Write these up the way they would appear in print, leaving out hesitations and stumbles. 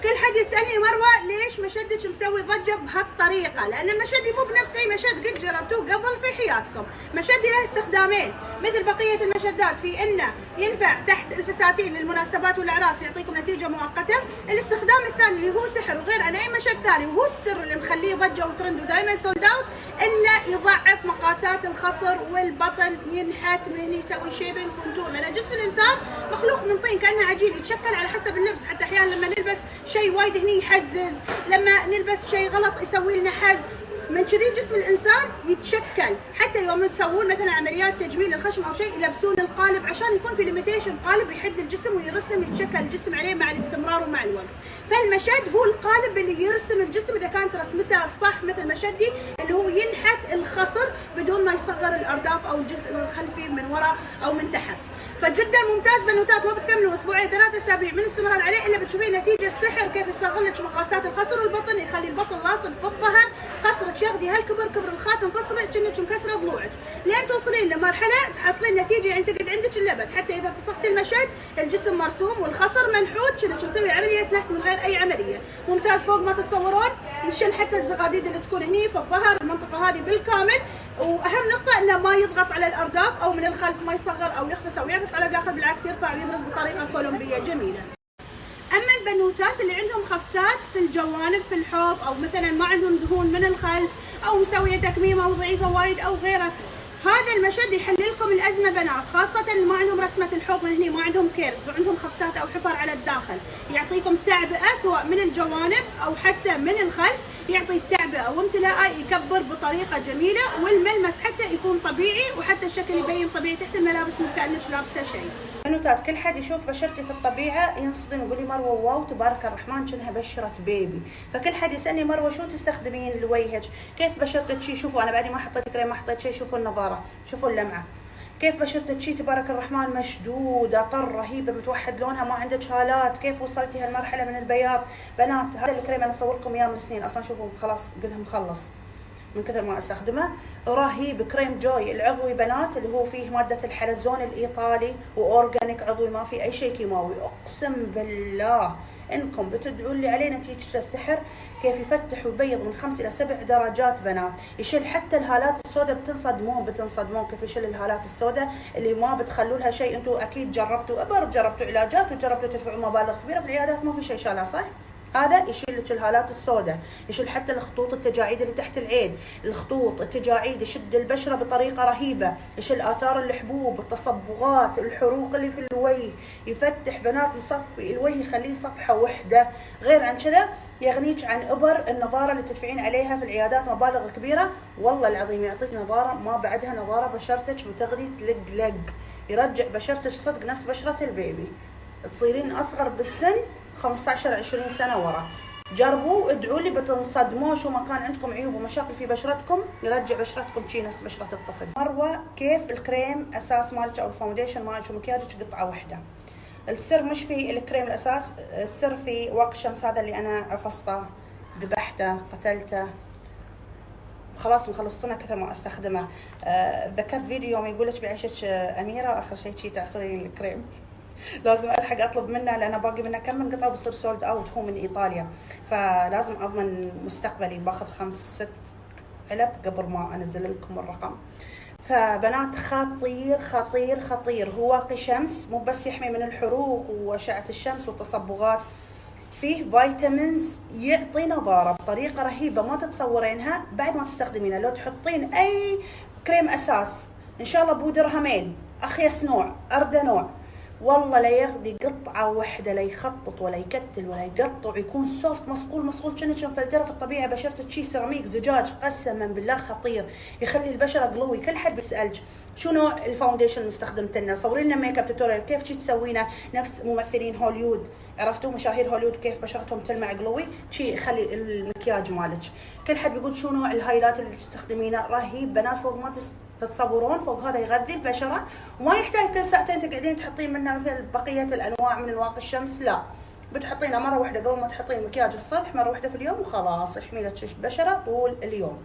كل حد يسالني مروه ليش مشدك مسوي ضجه بهالطريقه؟ لان مشدي مو بنفس اي مشد قد جربتوه قبل في حياتكم. مشدي له استخدامين مثل بقيه المشدات، في انه ينفع تحت الفساتين للمناسبات والاعراس يعطيكم نتيجه مؤقته. الاستخدام الثاني اللي هو سحر وغير عن اي مشد ثاني، وهو السر اللي مخليه ضجه وترند ودائما سولد اوت، انه يضعف مقاسات الخصر والبطن، ينحت من هنا، يسوي شيبنج كونتور. لان جسم الانسان مخلوق من طين كانه عجين، يتشكل على حسب اللبس. حتى احيانا لما نلبس شيء وايد هني يحزز، لما نلبس شيء غلط يسوي لنا حز. من كذي جسم الانسان يتشكل. حتى يوم يسوون مثلا عمليات تجميل للخشم او شيء يلبسون القالب عشان يكون في ليميتيشن قالب يحد الجسم ويرسم، يتشكل الجسم عليه مع الاستمرار ومع الوقت. فالمشد هو القالب اللي يرسم الجسم اذا كانت رسمته الصح، مثل مشدي اللي هو ينحت الخصر بدون ما يصغر الارداف او الجزء الخلفي من وراء او من تحت. فجدا ممتاز بنوتات، ما بتكملوا اسبوعين 3 اسابيع من استمرار عليه الا بتشوفين نتيجه السحر. كيف يصغر لك مقاسات الخصر والبطن، يخلي البطن لاصق في الظهر، خصرك ياخذي هالكبر كبر الخاتم في الصبع كأنك مكسره ضلوعك، لين توصلين لمرحله تحصلين نتيجه يعني تقعد عندك اللبد. حتى اذا فسختي المشد الجسم مرسوم والخصر منحوت كأنك مسوي عمليه نحت من غير اي عمليه. ممتاز فوق ما تتصورون. نشيل حتى الزغاديد اللي تكون هني في الظهر، المنطقه هذه بالكامل. واهم نقطه انه ما يضغط على الارداف او من الخلف ما يصغر او يخفس او يعفس على داخل، بالعكس يرفع ويبرز بطريقه كولومبيه جميله. اما البنوتات اللي عندهم خفسات في الجوانب في الحوض، او مثلا ما عندهم دهون من الخلف، او مسويه تكميمه او ضعيفه وايد او غيره، هذا المشد يحل لكم الازمه بنات، خاصه اللي ما عندهم رسمه الحوض من هنا، ما عندهم كيرفز وعندهم خفسات او حفر على الداخل. يعطيكم تعبئه سواء من الجوانب او حتى من الخلف، يعطي تعبئه وامتلاء، يكبر بطريقه جميله، والملمس حتى يكون طبيعي، وحتى الشكل يبين طبيعي تحت الملابس مو كانك لابسه شيء. بنوتات كل حد يشوف بشرتي في الطبيعه ينصدم يقول لي مروه واو تبارك الرحمن كأنها بشره بيبي. فكل حد يسالني مروه شو تستخدمين لوجهك؟ كيف بشرتك شي؟ شوفوا انا بعدني ما حطيت كريم ما حطيت شيء، شوفوا النظاره، شوفوا اللمعه، كيف بشرتك شي تبارك الرحمن مشدوده طر رهيبه متوحد لونها، ما عندك هالات. كيف وصلتي هالمرحله من البياض؟ بنات هذا الكريم انا اصور لكم اياه من سنين اصلا، شوفوا خلاص قدها مخلص من كثر ما استخدمه. رهيب كريم جوي العضوي بنات، اللي هو فيه ماده الحلزون الايطالي واورجانيك عضوي، ما في اي شيء كيماوي. اقسم بالله انكم بتدعوا لي عليه نتيجه السحر. كيف يفتح ويبيض من 5 إلى 7 درجات بنات، يشيل حتى الهالات السوداء. بتنصدمون كيف يشيل الهالات السوداء اللي ما بتخلوا لها شيء. انتم اكيد جربتوا ابر، جربتوا علاجات، وجربتوا تدفعوا مبالغ كبيره في العيادات، ما في شيء شالها صح؟ هذا يشيل لك الهالات السوداء، يشيل حتى الخطوط التجاعيد اللي تحت العين، الخطوط التجاعيد، يشد البشره بطريقه رهيبه، يشيل اثار الحبوب، التصبغات، الحروق اللي في الوجه، يفتح بنات، يصفي الوجه يخليه صفحه وحده. غير عن كذا يغنيك عن ابر النظاره اللي تدفعين عليها في العيادات مبالغ كبيره. والله العظيم يعطيك نظاره ما بعدها نظاره، بشرتك بتغلي تلق، يرجع بشرتك صدق نفس بشره البيبي، تصيرين اصغر بالسن 15 20 سنه ورا. جربوا وادعوا لي بتنصدموا شو ما كان عندكم عيوب ومشاكل في بشرتكم، يرجع بشرتكم شي نفس بشره الطفل. مروه كيف الكريم اساس مالك او الفاونديشن مالك ومكياجك قطعه واحده. السر مش في الكريم الاساس، السر في واقي الشمس هذا اللي انا عفصته ذبحته قتلته خلاص مخلصتنا كثر ما استخدمه. ذكرت فيديو يوم يقول لك بعيشك اميره، اخر شيء شي تعصرين الكريم لازم الحق اطلب منه لانه باقي منه كم من قطعه وبصير سولد اوت، هو من ايطاليا، فلازم اضمن مستقبلي، باخذ 5 6 علب قبل ما انزل لكم الرقم. فبنات خطير خطير خطير، هو واقي شمس، مو بس يحمي من الحروق واشعه الشمس والتصبغات، فيه فيتامينز، يعطي نضاره بطريقه رهيبه ما تتصورينها بعد ما تستخدمينه. لو تحطين اي كريم اساس ان شاء الله بودرهمين، اخيس نوع، ارده نوع، والله لا ياخذ قطعه واحده، لا يخطط ولا يكتل ولا يقطع، يكون سوفت مصقول كأنك مفلتره في الطبيعه. بشرتك شي سيراميك زجاج، قسما بالله خطير، يخلي البشره جلوي. كل حد بيسالك شو نوع الفاونديشن اللي استخدمت لنا، صوري لنا ميك اب توتوريال كيف شي تسوينه، نفس ممثلين هوليوود، عرفتوا مشاهير هوليوود كيف بشرتهم تلمع جلوي، شي يخلي المكياج مالك. كل حد بيقول شو نوع الهايلايت اللي تستخدمينه، رهيب بنات فوق ما تتصورون. فوق هذا يغذي البشره وما يحتاج كل ساعتين تقعدين تحطين منه مثل بقيه الانواع من واقي الشمس، لا بتحطينه مره واحده قبل ما تحطين مكياج الصبح، مره واحده في اليوم وخلاص يحمي لك البشره طول اليوم.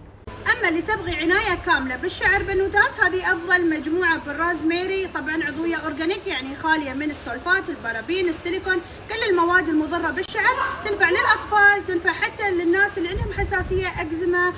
اما اللي تبغي عنايه كامله بالشعر بنوتات، هذه افضل مجموعه بالرازميري، طبعا عضويه اورجانيك يعني خاليه من السلفات، البارابين، السيليكون، كل المواد المضره بالشعر. تنفع للاطفال، تنفع حتى للناس اللي عندهم حساسيه، اكزيما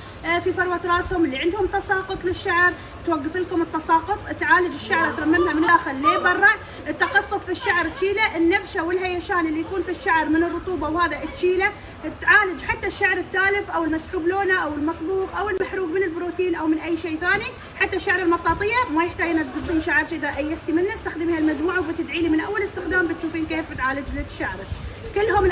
في فروه راسهم، اللي عندهم تساقط للشعر، توقف لكم التساقط، تعالج الشعر، ترممها من داخل لبرا، التقصف في الشعر تشيله، النفشه والهيشان اللي يكون في الشعر من الرطوبه وهذا تشيله، تعالج حتى الشعر التالف او المسحوب لونه او المصبوغ او المحروق من البروتين او من اي شيء ثاني. حتى الشعر المطاطيه ما يحتاج انك تقصين شعر اذا ايستي منه، استخدمي هالمجموعه وبتدعي لي من اول استخدام بتشوفين كيف بتعالج لك شعرك. كلهم